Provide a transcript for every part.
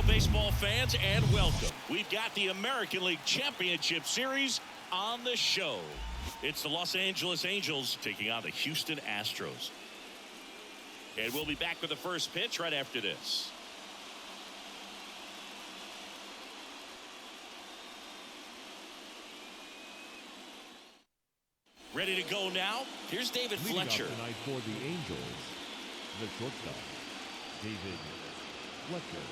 baseball fans, and welcome. We've got the American League Championship Series on the show. It's the Los Angeles Angels taking on the Houston Astros. And we'll be back with the first pitch right after this. Ready to go now. Here's David Fletcher. Leading up tonight for the Angels, the shortstop, David Fletcher.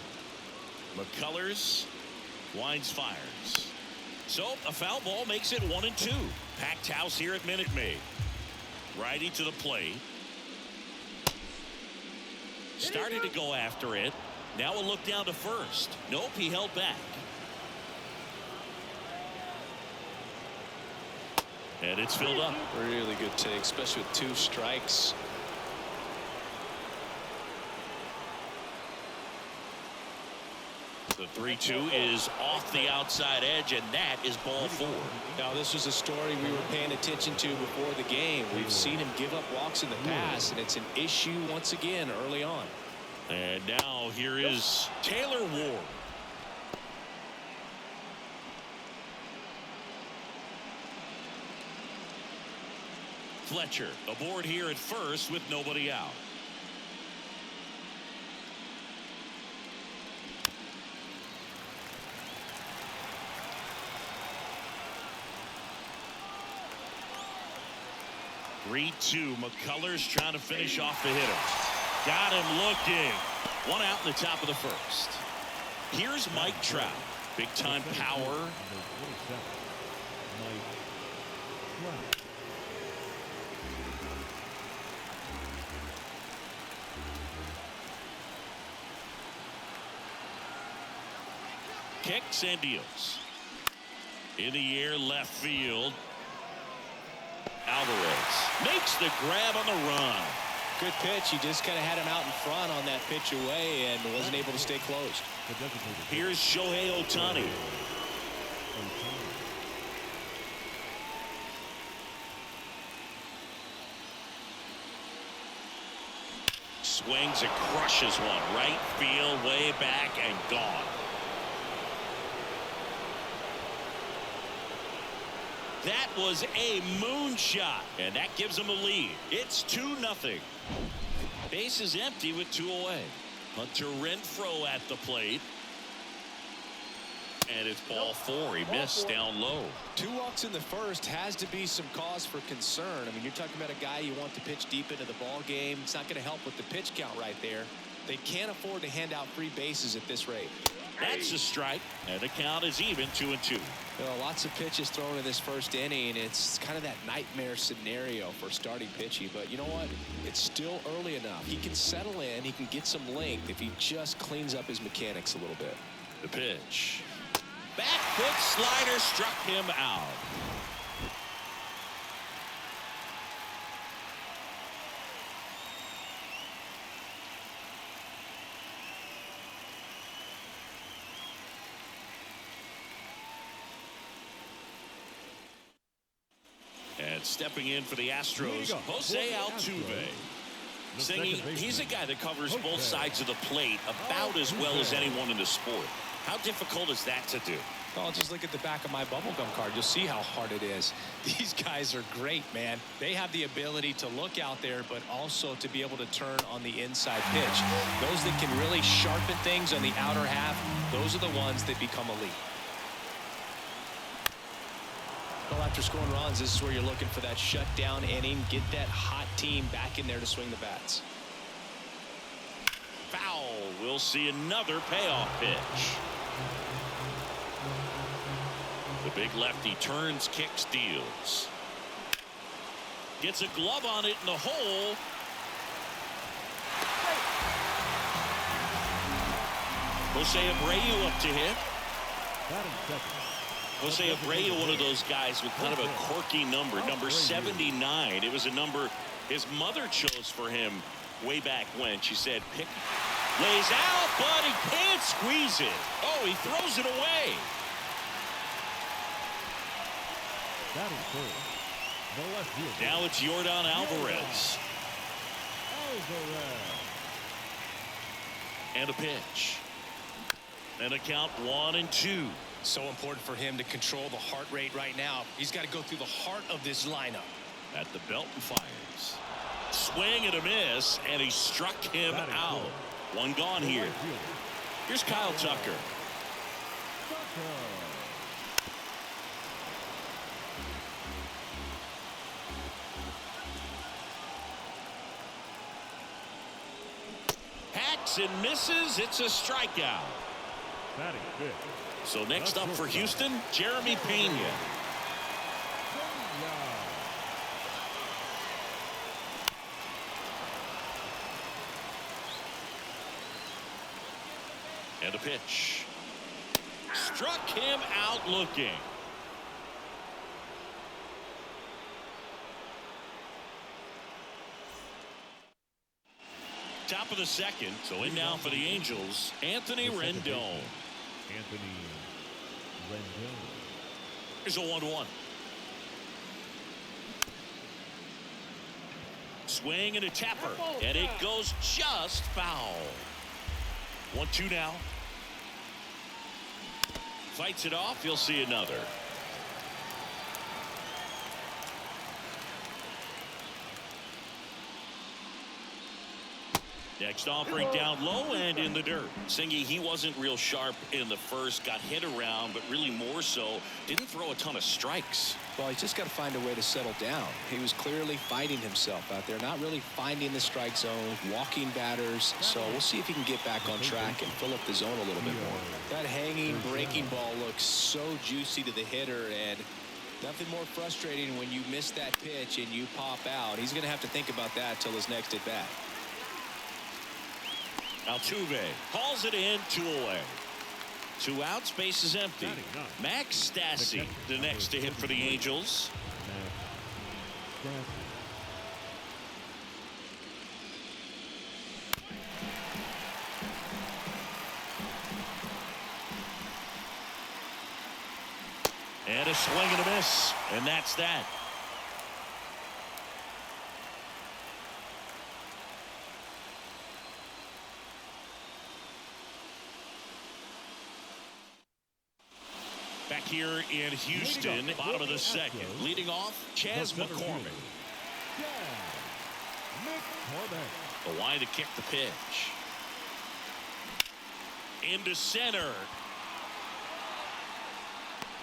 McCullers winds, fires. So a foul ball makes it 1-2. Packed house here at Minute Maid. Righty to the plate. Started to go after it. Now a look down to first. Nope, he held back. And it's filled up. Really good take, especially with 2 strikes. The 3-2 is off the outside edge, and that is ball 4. Now, this was a story we were paying attention to before the game. We've seen him give up walks in the past, and it's an issue once again early on. And now here is Taylor Ward. Fletcher aboard here at first with nobody out. (3-2). McCullers trying to finish off the hitter. Got him looking. 1 out in the top of the first. Here's Mike Trout. Big time power. Kicks and deals. In the air, left field. Alvarez makes the grab on the run. Good pitch. He just kind of had him out in front on that pitch away and wasn't able to stay closed. Here's Shohei Ohtani. Swings and crushes one. Right field, way back, and gone. That was a moonshot, and that gives them a lead. It's 2-0. Base is empty with 2 away. Hunter Renfroe at the plate. And it's ball 4. He missed down low. 2 walks in the first has to be some cause for concern. I mean, you're talking about a guy you want to pitch deep into the ball game. It's not going to help with the pitch count right there. They can't afford to hand out free bases at this rate. That's a strike, and the count is even 2-2. Well, lots of pitches thrown in this first inning. It's kind of that nightmare scenario for starting pitching. But you know what? It's still early enough. He can settle in. He can get some length if he just cleans up his mechanics a little bit. The pitch. Back foot slider struck him out. And stepping in for the Astros, Jose Altuve. Singing, he's a guy that covers both sides of the plate about as well as anyone in the sport. How difficult is that to do? Well, just look at the back of my bubblegum card. You'll see how hard it is. These guys are great, man. They have the ability to look out there, but also to be able to turn on the inside pitch. Those that can really sharpen things on the outer half, those are the ones that become elite. Well, after scoring runs, this is where you're looking for that shutdown inning. Get that hot team back in there to swing the bats. Foul. We'll see another payoff pitch. The big lefty turns, kicks, deals. Gets a glove on it in the hole. Jose Abreu up to hit. Jose Abreu, one of those guys with kind of a quirky number 79. It was a number his mother chose for him way back when. She said, pick. Lays out, but he can't squeeze it. Oh, he throws it away. Now it's Yordan Alvarez. And a pitch. And a count 1-2. So important for him to control the heart rate right now. He's got to go through the heart of this lineup. At the belt and fires. Swing and a miss, and he struck him out. One gone here. Here's Kyle Tucker. Hacks and misses. It's a strikeout. So next up for Houston, Jeremy Pena. And a pitch. Struck him out looking. Top of the second. So in now for the Angels, Anthony Rendon. Here's a 1-1. Swing and a tapper. And it goes just foul. 1-2 now. Fights it off. You'll see another. Next offering down low and in the dirt. Singy, he wasn't real sharp in the first. Got hit around, but really more so, didn't throw a ton of strikes. Well, he's just got to find a way to settle down. He was clearly fighting himself out there, not really finding the strike zone, walking batters. So we'll see if he can get back on track and fill up the zone a little bit more. That hanging, breaking ball looks so juicy to the hitter, and nothing more frustrating when you miss that pitch and you pop out. He's going to have to think about that till his next at bat. Altuve calls it in, 2 away. 2 outs, base is empty. Max Stassi, the next to hit for the Angels. And a swing and a miss, and that's that. Back here in Houston, bottom of the second. Leading off, Chas McCormick. The line to kick the pitch. Into center.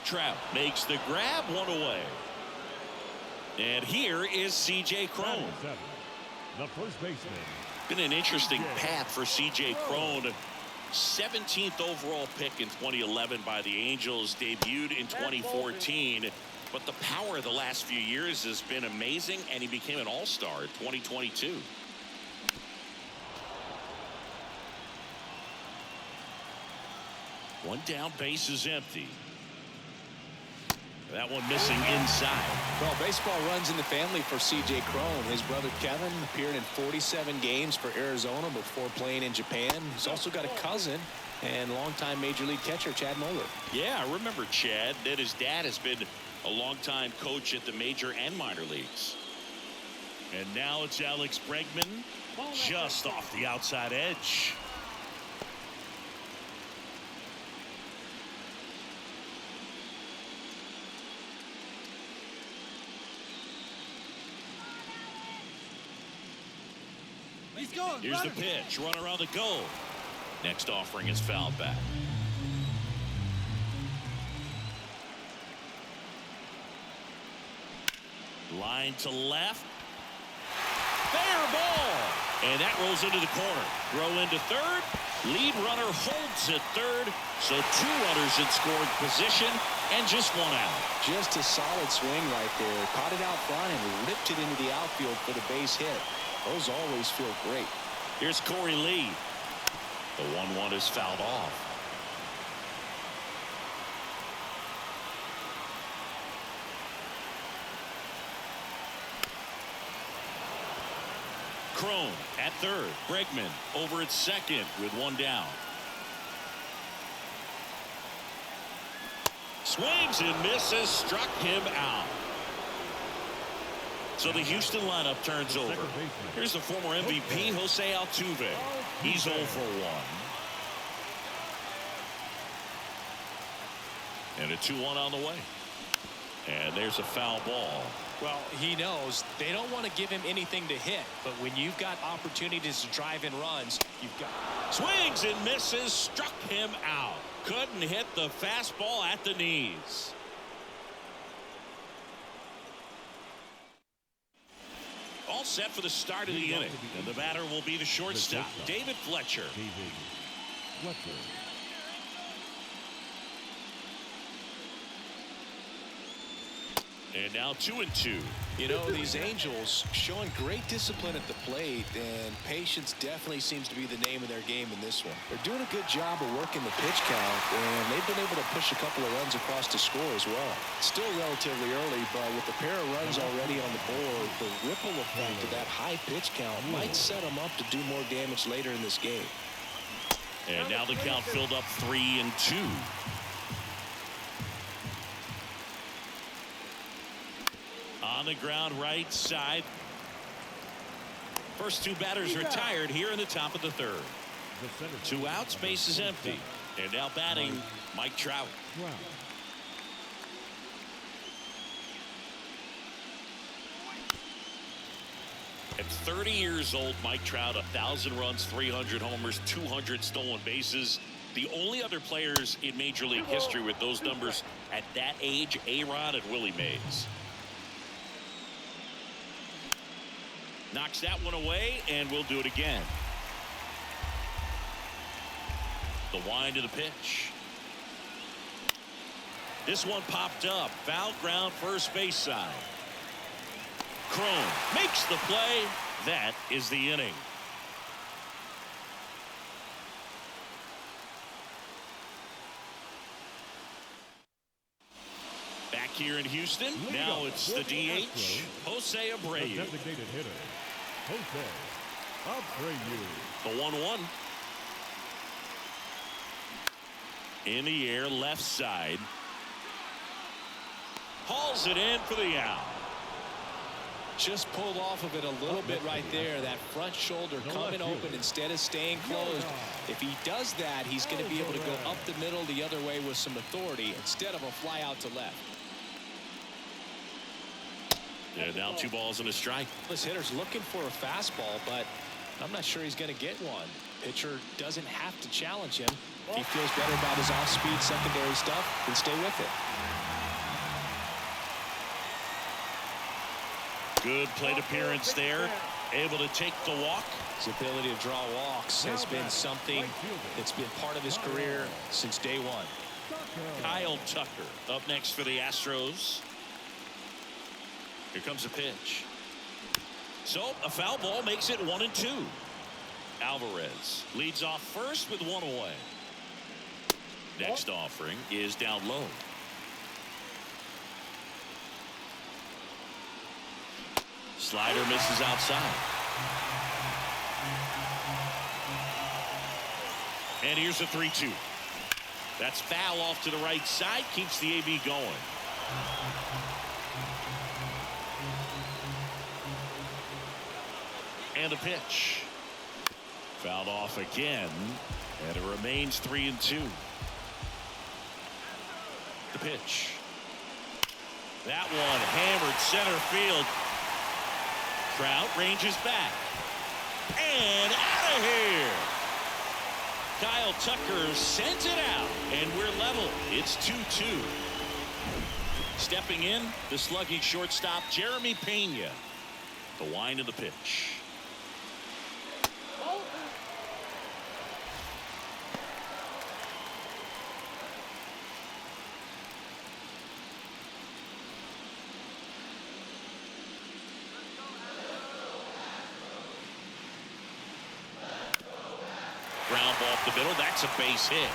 Trout makes the grab, 1 away. And here is C.J. Cron. The first baseman. Been an interesting path for C.J. Cron. 17th overall pick in 2011 by the Angels, debuted in 2014, but the power of the last few years has been amazing, and he became an all-star in 2022. One down, base is empty. That one missing inside. Well, baseball runs in the family for C.J. Cron. His brother Kevin appeared in 47 games for Arizona before playing in Japan. He's also got a cousin and longtime Major League catcher Chad Moeller. Yeah, I remember Chad. That his dad has been a longtime coach at the major and minor leagues. And now it's Alex Bregman just off the outside edge. Here's the pitch. Runner on the go. Next offering is fouled back. Line to left. Fair ball. And that rolls into the corner. Throw into third. Lead runner holds at third. So 2 runners in scoring position and just 1 out. Just a solid swing right there. Caught it out front and ripped it into the outfield for the base hit. Those always feel great. Here's Corey Lee. The 1-1 is fouled off. Cron at third. Bregman over at second with 1 down. Swings and misses. Struck him out. So the Houston lineup turns over. Here's the former MVP, Jose Altuve. He's 0 for 1. And a 2-1 on the way. And there's a foul ball. Well, he knows they don't want to give him anything to hit, but when you've got opportunities to drive in runs, you've got. Swings and misses, struck him out. Couldn't hit the fastball at the knees. All set for the start of the inning, and the batter will be the shortstop, David Fletcher. And now 2-2. You know, these Angels showing great discipline at the plate, and patience definitely seems to be the name of their game in this one. They're doing a good job of working the pitch count, and they've been able to push a couple of runs across the score as well. It's still relatively early, but with the pair of runs already on the board, the ripple effect of that high pitch count might set them up to do more damage later in this game. And now the count filled up 3-2. On the ground right side. First two batters retired here in the top of the third. 2 outs, base is empty. And now batting Mike Trout. At 30 years old, Mike Trout, 1,000 runs, 300 homers, 200 stolen bases. The only other players in Major League history with those numbers at that age, A-Rod and Willie Mays. Knocks that one away, and we'll do it again. The wind of the pitch. This one popped up. Foul ground, first base side. Crone makes the play. That is the inning. Back here in Houston, now it's the DH, Jose Abreu. Designated hitter, Jose Abreu. The 1-1. In the air, left side. Hauls it in for the out. Just pulled off of it a little bit right there. That front shoulder coming open instead of staying closed. If he does that, he's going to be able to go up the middle the other way with some authority instead of a fly out to left. And now 2 balls and a strike. This hitter's looking for a fastball, but I'm not sure he's going to get one. Pitcher doesn't have to challenge him. If he feels better about his off-speed secondary stuff, then stay with it. Good plate appearance there. Able to take the walk. His ability to draw walks has been something that's been part of his career since day one. Kyle Tucker up next for the Astros. Here comes a pitch. So a foul ball makes it 1-2. Alvarez leads off first with 1 away. Next offering is down low. Slider misses outside. And here's a 3-2. That's foul off to the right side. Keeps the AB going. And a pitch. Fouled off again. And it remains 3-2. The pitch. That one hammered center field. Trout ranges back. And out of here. Kyle Tucker sends it out. And we're level. It's 2-2. Stepping in, the slugging shortstop, Jeremy Pena. The wind of the pitch. Ground ball up the middle. That's a base hit.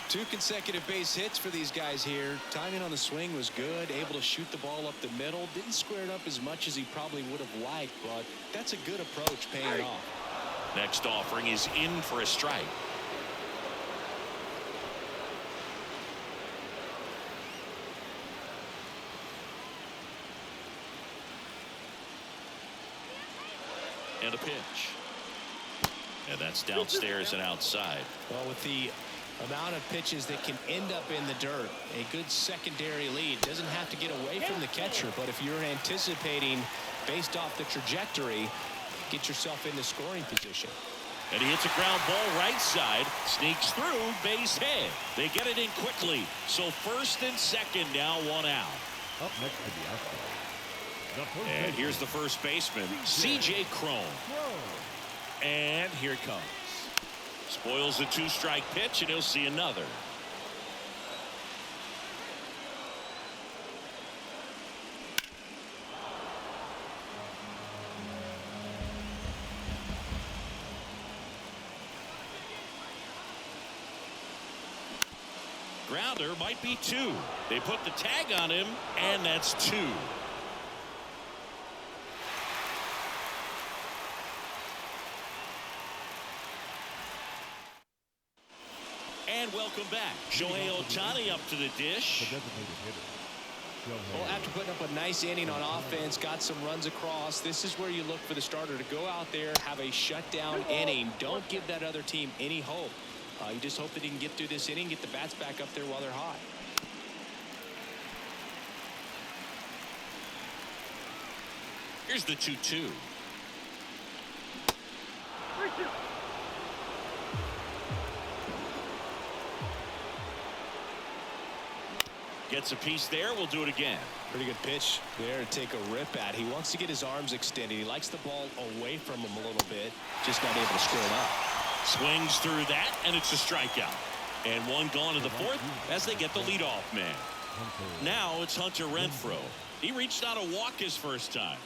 Two consecutive base hits for these guys here. Timing on the swing was good. Able to shoot the ball up the middle. Didn't square it up as much as he probably would have liked, but that's a good approach paying off. Next offering is in for a strike. And a pitch. And that's downstairs and outside. Well, with the amount of pitches that can end up in the dirt, a good secondary lead doesn't have to get away from the catcher, but if you're anticipating based off the trajectory, get yourself into scoring position. And he hits a ground ball right side, sneaks through, base hit. They get it in quickly. So first and second, now one out. Up next to the Astros. And here's the first baseman, C.J. Cron. And here it comes. Spoils the 2-strike pitch, and he'll see another. Grounder might be 2. They put the tag on him, and that's 2. And welcome back. Shohei Ohtani up to the dish. Well, after putting up a nice inning on offense, got some runs across, this is where you look for the starter to go out there, have a shutdown inning. Don't give that other team any hope. You just hope that he can get through this inning, get the bats back up there while they're hot. Here's the 2-2. Gets a piece there. We'll do it again. Pretty good pitch there to take a rip at. He wants to get his arms extended. He likes the ball away from him a little bit. Just not able to square it up. Swings through that, and it's a strikeout. And one gone to the fourth as they get the leadoff man. Now it's Hunter Renfroe. He reached out a walk his first time.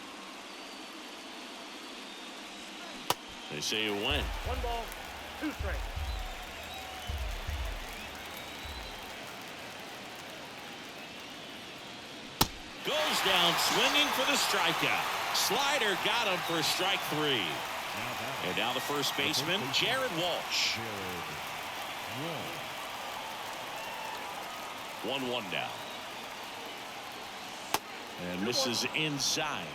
They say it went. 1 ball, 2 strikes. Goes down swinging for the strikeout. Slider got him for strike 3. And now the first baseman, Jared Walsh. 1-1 now. And misses inside.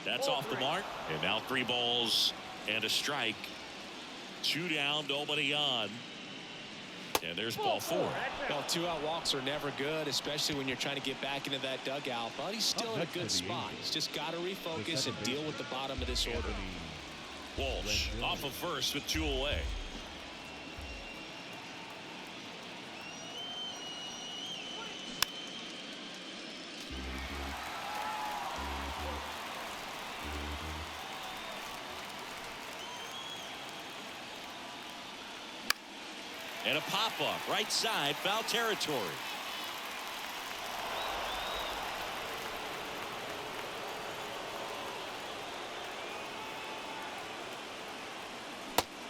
That's off the mark. And now 3 balls and a strike. 2 down, nobody on. And there's ball 4. Well, 2-out walks are never good, especially when you're trying to get back into that dugout. But he's still in a good spot. He's just got to refocus and deal with the bottom of this order. Walsh off of first with 2 away. And a pop-up right side, foul territory.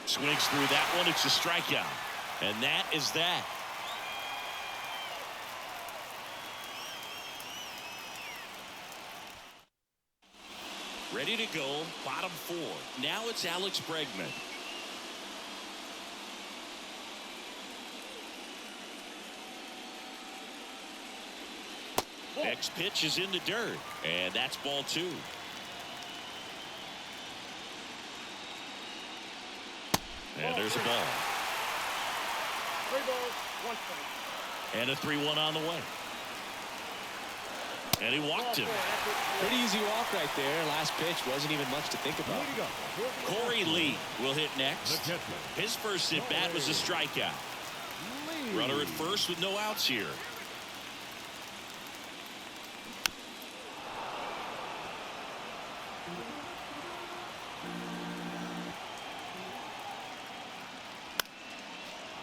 Swings through that one. It's a strikeout. And that is that. Ready to go, bottom 4. Now it's Alex Bregman. Next pitch is in the dirt, and that's ball 2. And there's a ball. 3 balls, 1 strike. And a 3-1 on the way. And he walked him. Pretty easy walk right there. Last pitch wasn't even much to think about. Corey Lee will hit next. His first at bat was a strikeout. Runner at first with no outs here.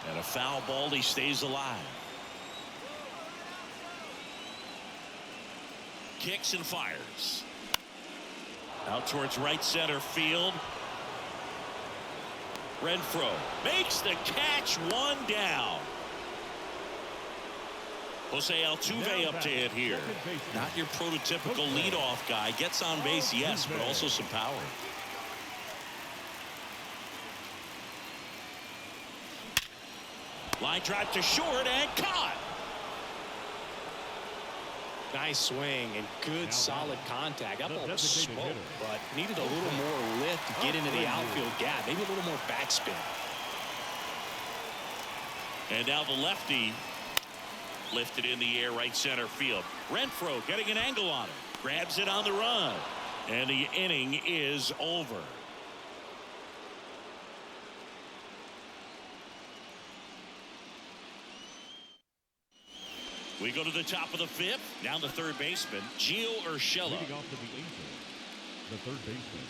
And a foul ball. He stays alive. Kicks and fires. Out towards right center field. Renfroe makes the catch, 1 down. Jose Altuve up to hit here. Not your prototypical leadoff guy. Gets on base, yes, but also some power. Line drive to short and caught. Nice swing and good solid contact. That ball was smoked, hitter. but needed a little more lift to get into the outfield gap. Maybe a little more backspin. And now the lefty lifted in the air right center field. Renfroe getting an angle on it. Grabs it on the run. And the inning is over. We go to the top of the fifth. Now the third baseman, Gio Urshela. Leading off to the Angels, the third baseman,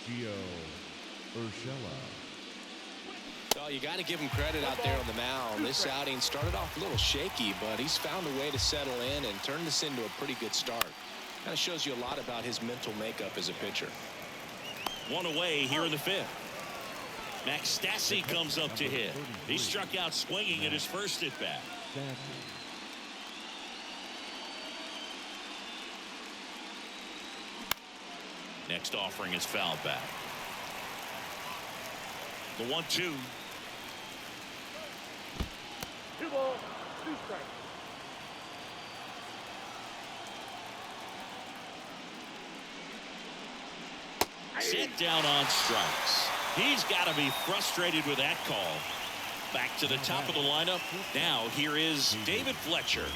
Gio Urshela. Well, you got to give him credit out there on the mound. This outing started off a little shaky, but he's found a way to settle in and turn this into a pretty good start. Kind of shows you a lot about his mental makeup as a pitcher. One away here in the fifth. Max Stassi comes up to hit. He struck out swinging at his first at bat. Next offering is fouled back. The 1-2. 2 balls, 2 strikes. Sit down on strikes. He's got to be frustrated with that call. Back to the top of the lineup. Now here is David Fletcher.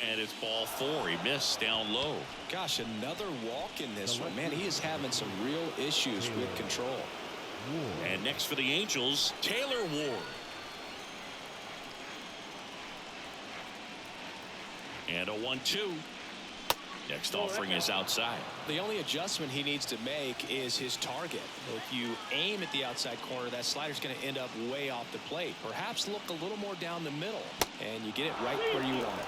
And it's ball 4. He missed down low. Gosh, another walk in this one. Man, he is having some real issues with control. And next for the Angels, Taylor Ward. And a 1-2. Next offering is outside. The only adjustment he needs to make is his target. If you aim at the outside corner, that slider's going to end up way off the plate. Perhaps look a little more down the middle, and you get it right where you want it.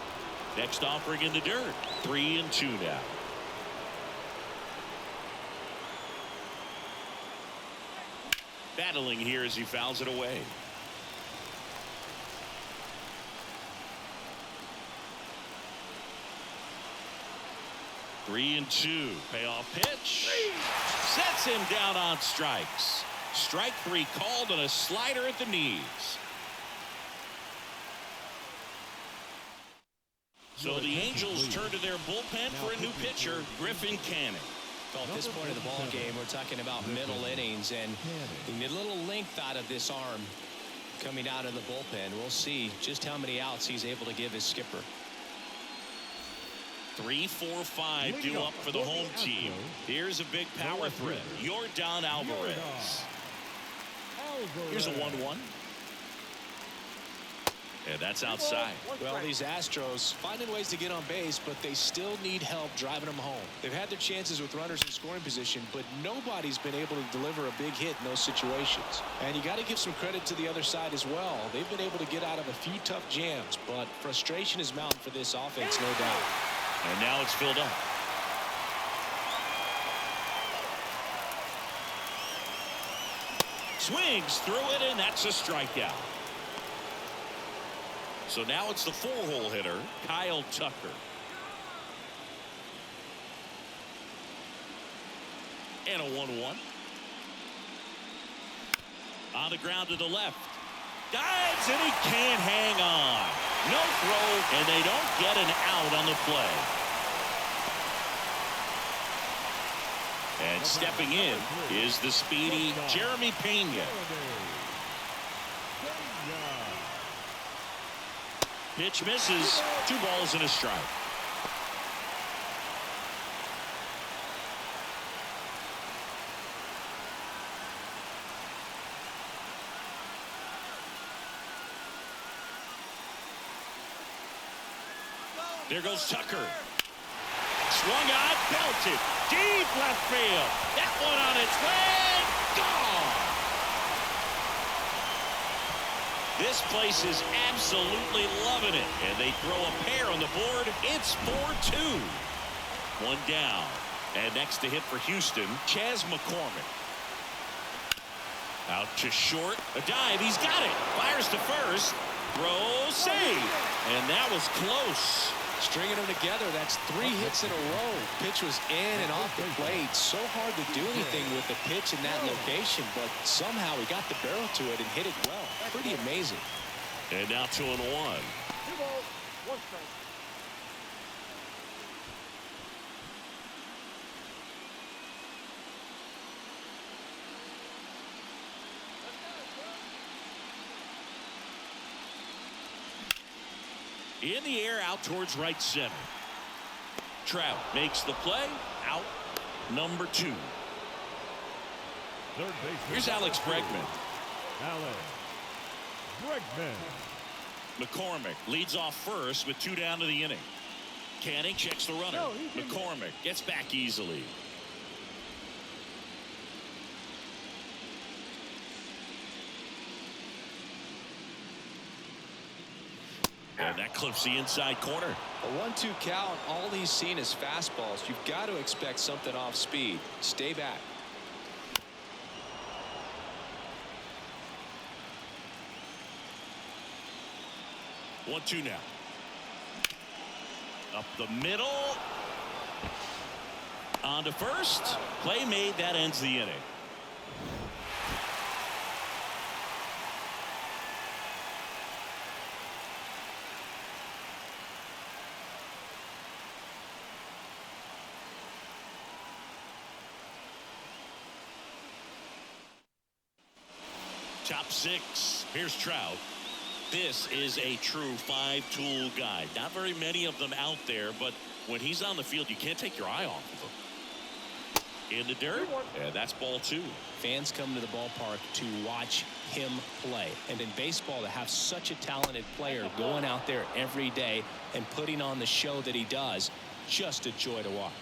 Next offering in the dirt. 3-2 now. Battling here as he fouls it away. Three and 2. Payoff pitch. Sets him down on strikes. Strike 3 called on a slider at the knees. So the Angels turn to their bullpen for a new pitcher, Griffin Canning. Well, at this point of the ball game, we're talking about middle innings, and you need a little length out of this arm coming out of the bullpen. We'll see just how many outs he's able to give his skipper. 3, 4, 5 due up for the home team. Here's a big power threat. Yordan Alvarez. Here's a 1-1. And that's outside. Well, these Astros finding ways to get on base, but they still need help driving them home. They've had their chances with runners in scoring position, but nobody's been able to deliver a big hit in those situations. And you got to give some credit to the other side as well. They've been able to get out of a few tough jams, but frustration is mounting for this offense, no doubt. And now it's filled up. Swings through it, and that's a strikeout. So now it's the 4-hole hitter, Kyle Tucker. And a 1-1. On the ground to the left. Dives, and he can't hang on. No throw, and they don't get an out on the play. And stepping in is the speedy Jeremy Pena. Pitch misses. 2 balls and a strike. There goes Tucker. Swung on, belted. Deep left field. That one on its way. Gone. This place is absolutely loving it. And they throw a pair on the board. It's 4-2. 1 down. And next to hit for Houston, Chas McCormick. Out to short. A dive. He's got it. Fires to first. Throw, save. And that was close. Stringing them together, that's 3 hits in a row. Pitch was in and off the plate. So hard to do anything with the pitch in that location, but somehow he got the barrel to it and hit it well. Pretty amazing. And now 2-1. 2 balls, 1 strike. In the air, out towards right center. Trout makes the play. Out number 2. Third base. Here's Alex Bregman. Alex Bregman. McCormick leads off first with 2 down to the inning. Canning checks the runner. McCormick gets back easily. And that clips the inside corner. A 1-2 count. All he's seen is fastballs. You've got to expect something off speed. Stay back. One, 2 now. Up the middle. On to first. Play made. That ends the inning. Top 6. Here's Trout. This is a true 5-tool guy. Not very many of them out there, but when he's on the field, you can't take your eye off of him. In the dirt, and that's ball 2. Fans come to the ballpark to watch him play. And in baseball, to have such a talented player going out there every day and putting on the show that he does, just a joy to watch.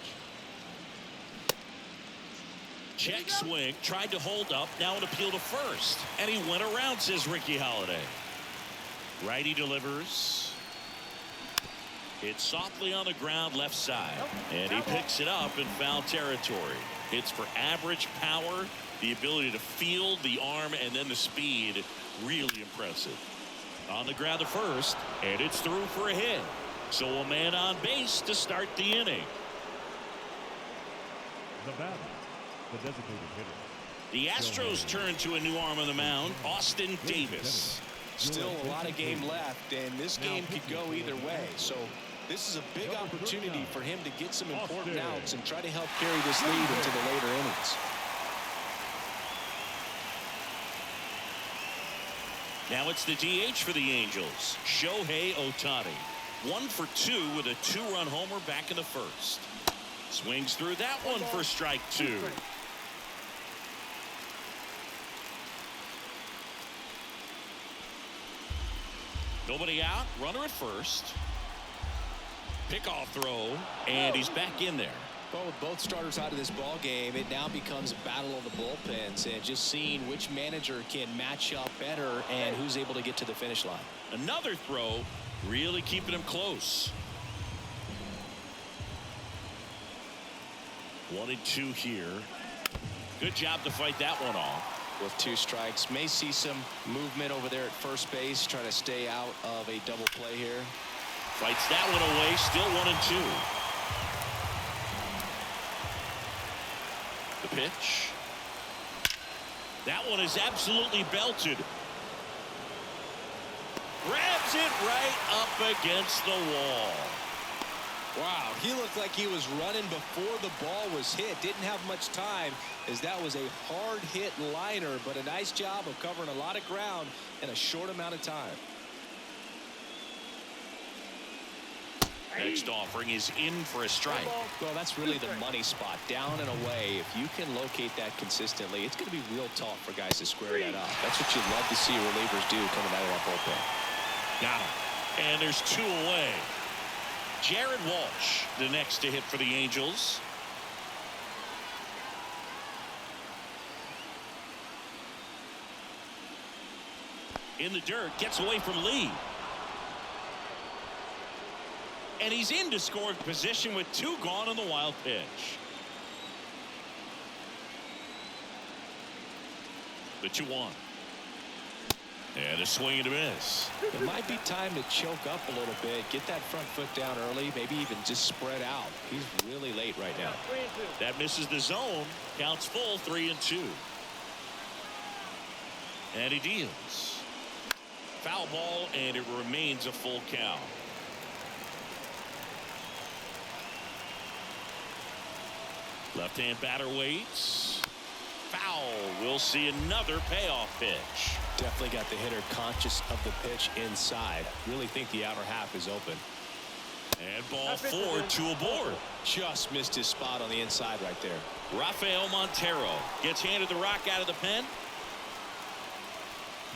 Check swing, tried to hold up, now an appeal to first. And he went around, says Ricky Holiday. Righty delivers. Hits softly on the ground left side. And he picks it up in foul territory. Hits for average power, the ability to field, the arm, and then the speed. Really impressive. On the ground to first, and it's through for a hit. So a man on base to start the inning. The batter, the designated hitter. The Astros turn to a new arm on the mound, Austin Davis. Still a lot of game left, and this game could go either way. So this is a big opportunity for him to get some important outs and try to help carry this lead into the later innings. Now it's the DH for the Angels, Shohei Ohtani. 1 for 2 with a 2-run homer back in the first. Swings through that one for strike 2. Nobody out, runner at first. Pickoff throw, and he's back in there. Well, with both starters out of this ball game, it now becomes a battle of the bullpens and just seeing which manager can match up better and who's able to get to the finish line. Another throw, really keeping him close. 1-2 here. Good job to fight that one off. With 2 strikes, may see some movement over there at first base, trying to stay out of a double play here. Fights that one away, still 1-2. The pitch. That one is absolutely belted. Grabs it right up against the wall. Wow, he looked like he was running before the ball was hit. Didn't have much time, as that was a hard hit liner, but a nice job of covering a lot of ground in a short amount of time. Next offering is in for a strike. Well, that's really the money spot, down and away. If you can locate that consistently, it's going to be real tough for guys to square that up. That's what you love to see relievers do coming out of that bullpen. Got him. And there's 2 away. Jared Walsh, the next to hit for the Angels. In the dirt, gets away from Lee. And he's into scoring position with 2 gone on the wild pitch. The 2-1. And a swing and a miss. It might be time to choke up a little bit, get that front foot down early, maybe even just spread out. He's really late right now. That misses the zone. Counts full, 3-2. And he deals. Foul ball, and it remains a full count. Left-hand batter waits. Foul. We'll see another payoff pitch. Definitely got the hitter conscious of the pitch inside. Really think the outer half is open. And ball 4, 2 aboard. Just missed his spot on the inside right there. Rafael Montero gets handed the rock out of the pen.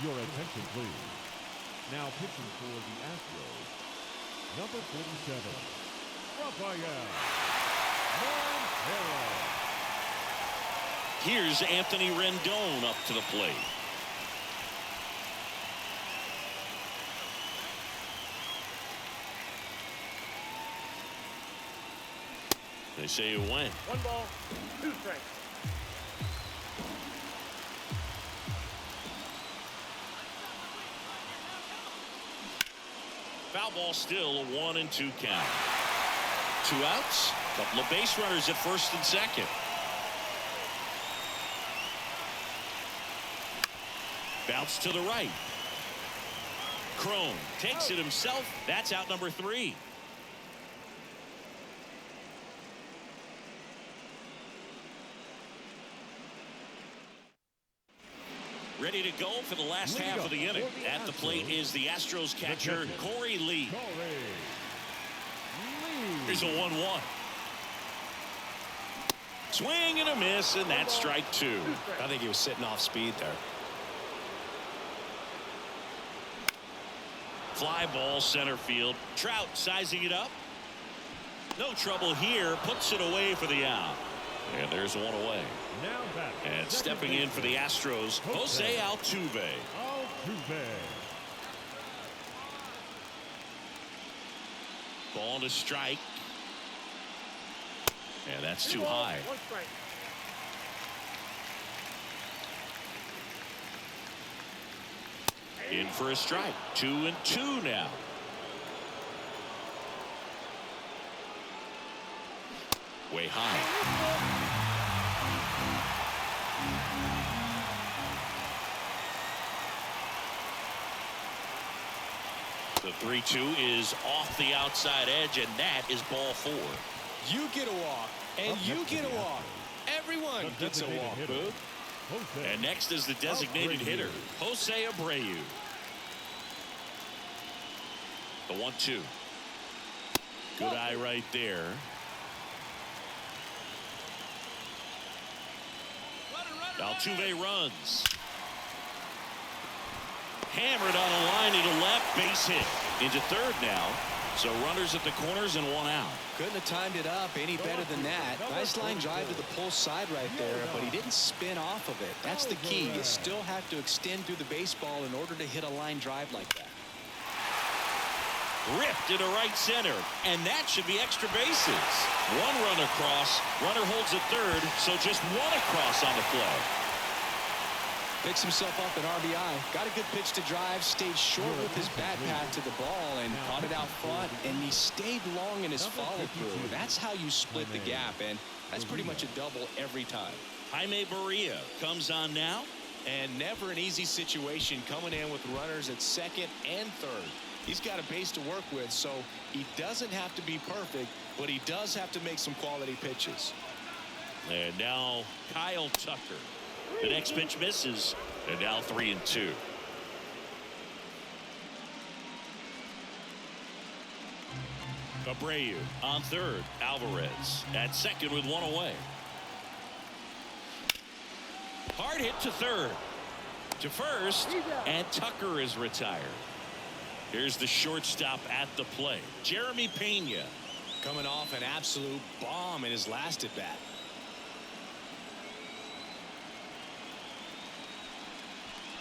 Your attention, please. Now pitching for the Astros, number 47, Rafael Montero. Here's Anthony Rendon up to the plate. They say it went. 1 ball, 2 strikes. Foul ball, still a 1-2 count. 2 outs. Couple of base runners at first and second. Bounce to the right. Crone takes it himself. That's out number 3. Ready to go for the last half of the inning. At the plate is the Astros catcher, Corey Lee. Here's a 1-1. Swing and a miss, and that's strike 2. I think he was sitting off speed there. Fly ball center field. Trout sizing it up. No trouble here. Puts it away for the out. And there's one away. And stepping in for the Astros, Jose Altuve. Ball to strike. And that's too high. 1 strike. In for a strike. 2-2 now. Way high. The 3-2 is off the outside edge, and that is ball 4. You get a walk, and you get a walk. Everyone gets a walk, Boog. And next is the designated hitter, Jose Abreu. The 1-2. Good eye right there. Altuve runs. Hammered on a line into left, base hit. Into third now. So runners at the corners and 1 out. Couldn't have timed it up any better than that. Nice line drive to the pull side right there, but he didn't spin off of it. That's the key. You still have to extend through the baseball in order to hit a line drive like that. Ripped into right center, and that should be extra bases. 1 run across. Runner holds at third, so just 1 across on the play. Picks himself up an RBI. Got a good pitch to drive. Stayed short with his bat path to the ball and caught it out front. And he stayed long in his follow through. That's how you split the gap, and that's pretty much a double every time. Jaime Barria comes on now. And never an easy situation coming in with runners at second and third. He's got a base to work with, so he doesn't have to be perfect, but he does have to make some quality pitches. And now Kyle Tucker. The next pitch misses, and now 3-2. Abreu on third. Alvarez at second with 1 away. Hard hit to third. To first, and Tucker is retired. Here's the shortstop at the plate, Jeremy Pena. Coming off an absolute bomb in his last at bat.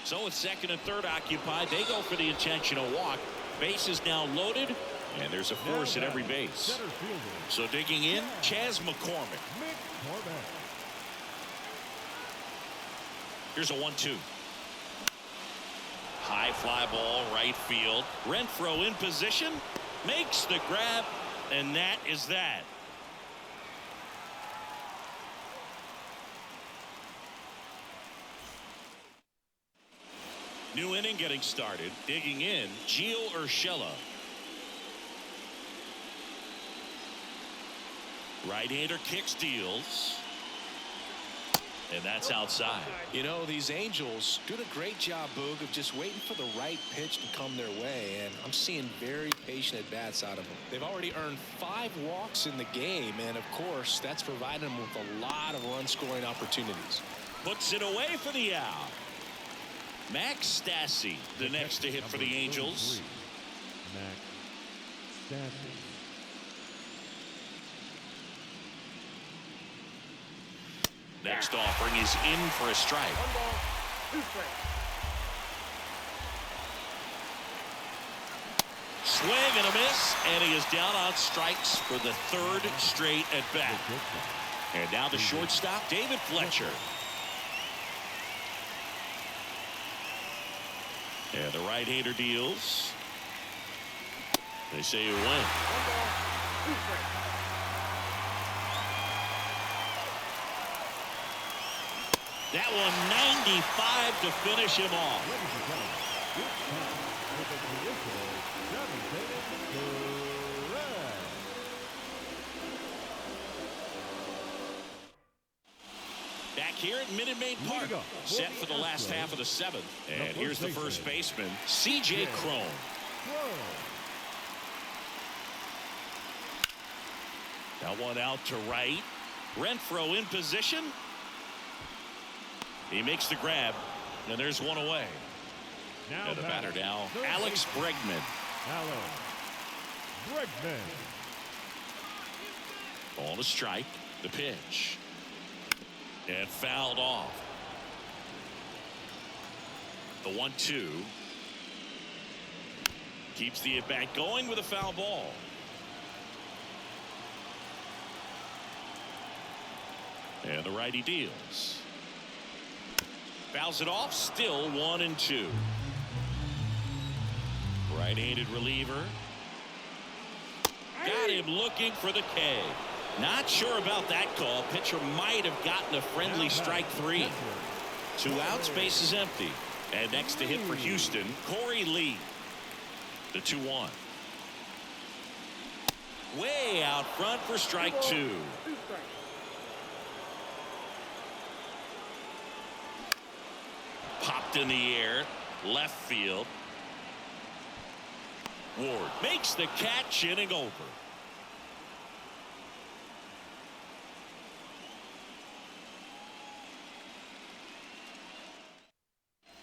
So with second and third occupied, they go for the intentional walk. Base is now loaded, and there's a force at every base. So digging in, Chas McCormick. Here's a 1-2. High fly ball, right field. Renfroe in position, makes the grab, and that is that. New inning getting started. Digging in, Gio Urshela. Right-hander kicks, deals. And that's outside. You know, these Angels doing a great job, Boog, of just waiting for the right pitch to come their way, and I'm seeing very patient at-bats out of them. They've already earned 5 walks in the game, and of course, that's provided them with a lot of run-scoring opportunities. Puts it away for the out. Max Stassi, the next to hit for the Angels. Max Stassi. Next offering is in for a strike. 1 ball, 2 strikes. Swing and a miss, and he is down on strikes for the 3rd straight at bat. And now the shortstop, David Fletcher. And the right-hander deals. They say you win. 1 ball, 2 strikes. That one 95 to finish him off. Ladies and gentlemen, it's time for the traditional 7th inning thread. Back here at Minute Maid Park, set for the last half of the 7th. And here's the first baseman, C.J. Cron. That one out to right. Renfroe in position. He makes the grab, and there's one away. Now And the batter now, Alex Bregman. Alex Bregman. On a strike, the pitch. And fouled off. The 1-2. Keeps the at-bat going with a foul ball. And the righty deals. Fouls it off, still 1-2. Right-handed reliever. Got him looking for the K. Not sure about that call. Pitcher might have gotten a friendly strike 3. 2 outs, base is empty. And next to hit for Houston, Corey Lee. The 2-1. Way out front for strike 2. 2 strikes. Popped in the air, left field. Ward makes the catch, inning over.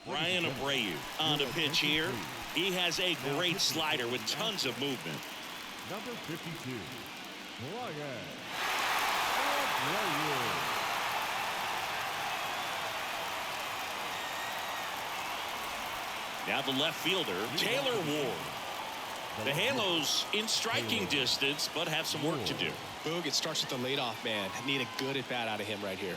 Ryan Abreu on the pitch here. He has a great slider with tons of movement. Number 52, Ryan Abreu. Now the left fielder, Taylor Ward. The Halos in striking distance, but have some work to do. Boog, it starts with the leadoff man. Need a good at-bat out of him right here.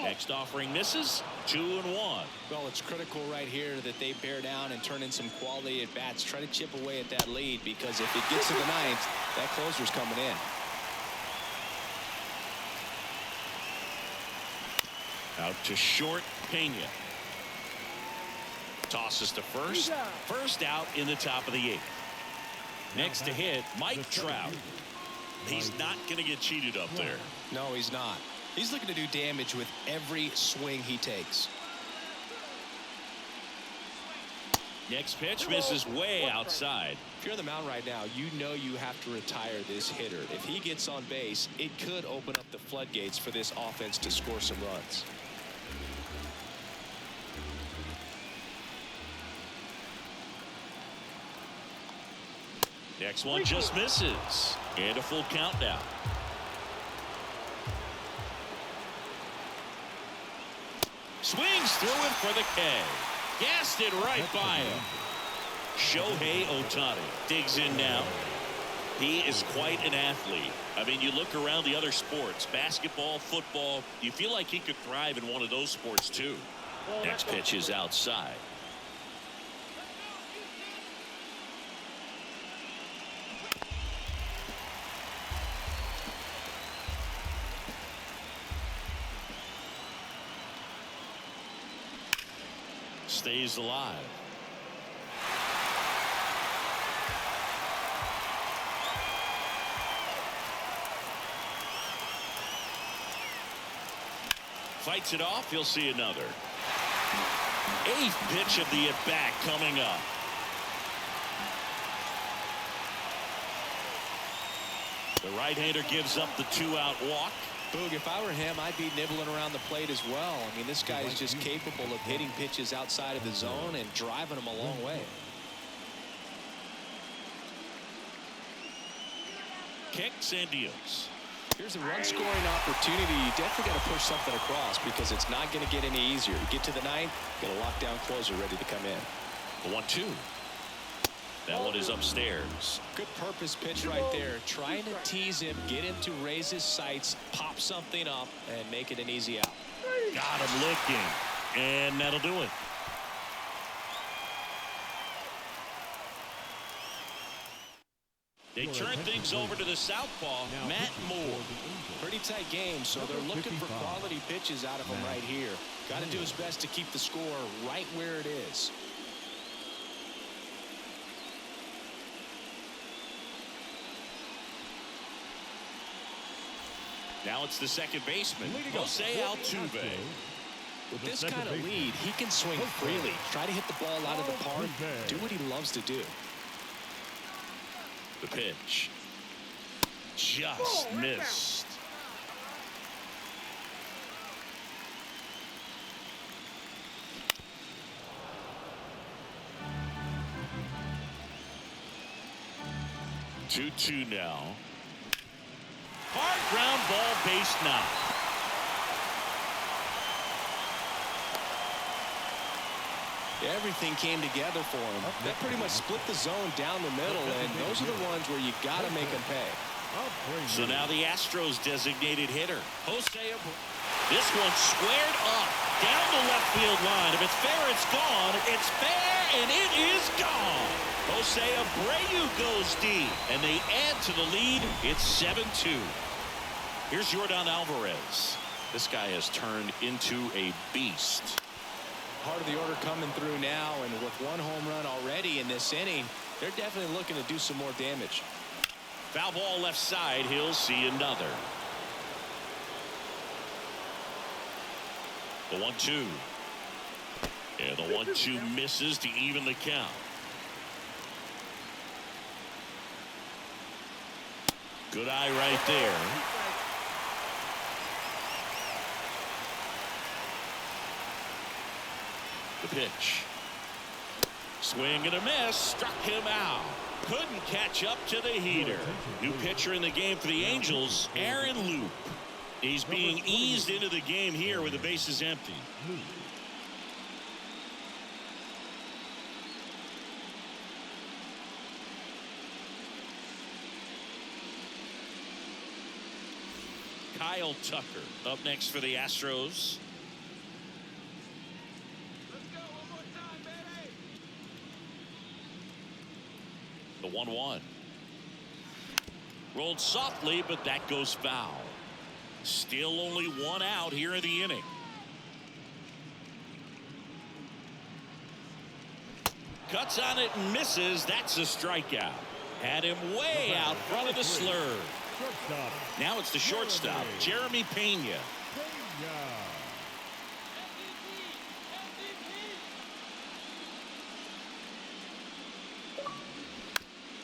Next offering misses. 2-1. Well, it's critical right here that they bear down and turn in some quality at-bats. Try to chip away at that lead, because if it gets to the 9th, that closer's coming in. Out to short, Pena. Tosses to first. First out in the top of the 8th. Next to hit, Mike Trout. He's not going to get cheated up there. No, he's not. He's looking to do damage with every swing he takes. Next pitch misses way outside. If you're on the mound right now, you know you have to retire this hitter. If he gets on base, it could open up the floodgates for this offense to score some runs. Next one just misses. And a full count now. Swings through it for the K. Gassed it right by him. Shohei Ohtani digs in now. He is quite an athlete. I mean, you look around the other sports, basketball, football, you feel like he could thrive in one of those sports too. Next pitch is outside. stays alive. Fights it off. He'll see another. 8th pitch of the at-bat coming up. The right-hander gives up the 2-out walk. Boog, if I were him, I'd be nibbling around the plate as well. I mean, this guy is just capable of hitting pitches outside of the zone and driving them a long way. Kicks and deals. Here's a run-scoring opportunity. You definitely got to push something across because it's not going to get any easier. You get to the 9th, get a lockdown closer ready to come in. The 1-2. That one is upstairs. Good purpose pitch right there. Trying to tease him, get him to raise his sights, pop something up, and make it an easy out. Got him looking, and that'll do it. They turn things over to the southpaw, Matt Moore. Pretty tight game, so they're looking for quality pitches out of him right here. Got to do his best to keep the score right where it is. Now it's the second baseman, Jose Altuve. With this kind of lead, he can swing freely, try to hit the ball out of the park, do what he loves to do. The pitch. Just missed. Two now. Hard ground ball, base knock. Everything came together for him. That pretty much split the zone down the middle, and those are the ones where you got to make them pay. So now the Astros designated hitter, Jose Abreu. This one squared up down the left field line. If it's fair, it's gone. It's fair, and it is gone. Jose Abreu goes deep, and they add to the lead. It's 7-2. Here's Yordan Alvarez. This guy has turned into a beast. Part of the order coming through now, and with one home run already in this inning, they're definitely looking to do some more damage. Foul ball left side. He'll see another. The 1-2. And the 1-2 misses to even the count. Good eye right there. The pitch. Swing and a miss. Struck him out. Couldn't catch up to the heater. New pitcher in the game for the Angels, Aaron Loop. He's being eased into the game here with the bases empty. Kyle Tucker up next for the Astros. The 1-1. Rolled softly, but that goes foul. Still only one out here in the inning. Cuts on it and misses. That's a strikeout. Had him way out front of the slur. Now it's the shortstop, Jeremy Pena.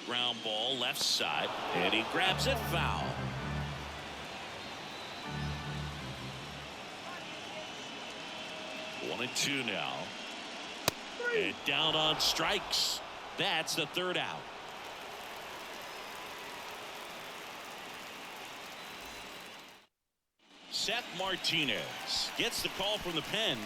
Ground ball left side, and he grabs it foul. One and two now. And down on strikes. That's the third out. Seth Martinez gets the call from the pen.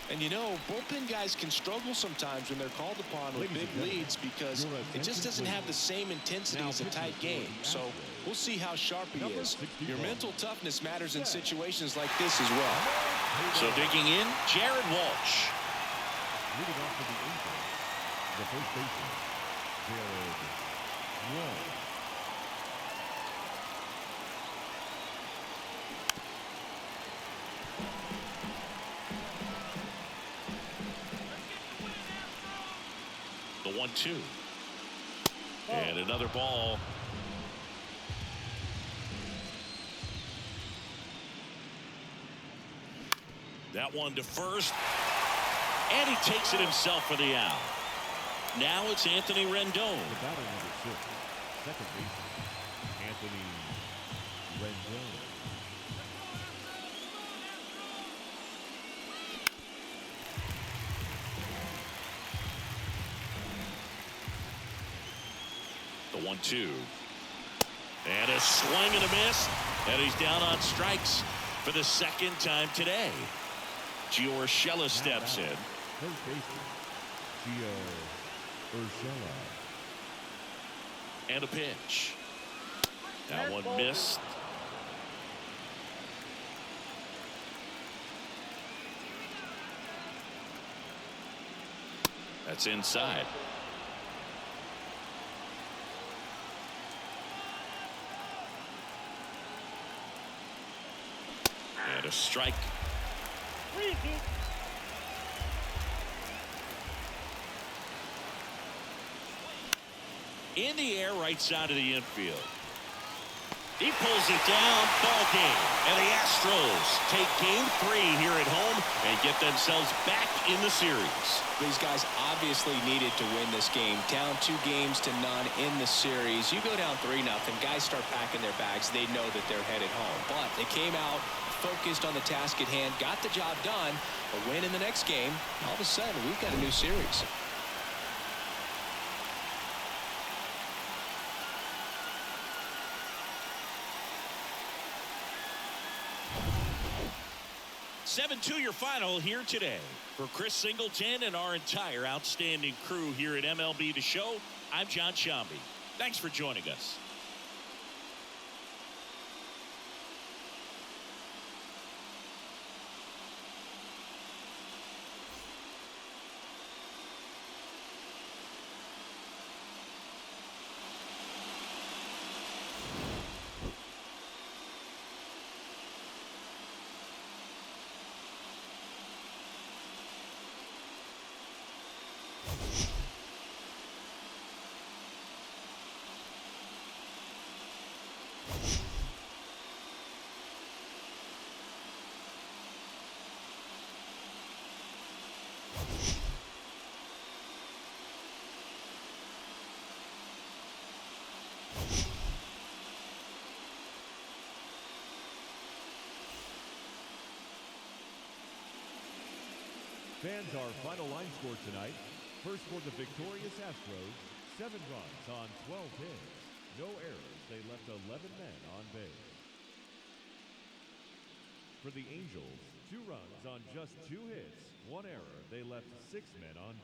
And you know, bullpen guys can struggle sometimes when they're called upon with big leads because it just doesn't have the same intensity as a tight game. So we'll see how sharp he is. Your mental toughness matters in situations like this as well. So digging in, Jared Walsh. Leading off for the Angels, the first baseman, Jared Walsh. 1-2. And another ball. That one to first. And he takes it himself for the out. Now it's Anthony Rendon. The batter number 6, second baseman, Anthony Rendon. The 1-2. And a swing and a miss. And he's down on strikes for the second time today. Gio Urshela steps in. First baseman, Gio Urshela. And a pitch. That one missed. That's inside. And a strike. In the air, right side of the infield. He pulls it down. Ball game. And the Astros take game 3 here at home and get themselves back in the series. These guys obviously needed to win this game. Down 2-0 in the series. You go down 3-0. Guys start packing their bags. They know that they're headed home. But they came out focused on the task at hand, got the job done. A win in the next game. All of a sudden, we've got a new series. (7-2) your final here today. For Chris Singleton and our entire outstanding crew here at MLB The Show, I'm John Shambi. Thanks for joining us. Fans, our final line score tonight. First for the victorious Astros, 7 runs on 12 hits. No errors. They left 11 men on base. For the Angels, 2 runs on just 2 hits. 1 error. They left 6 men on base.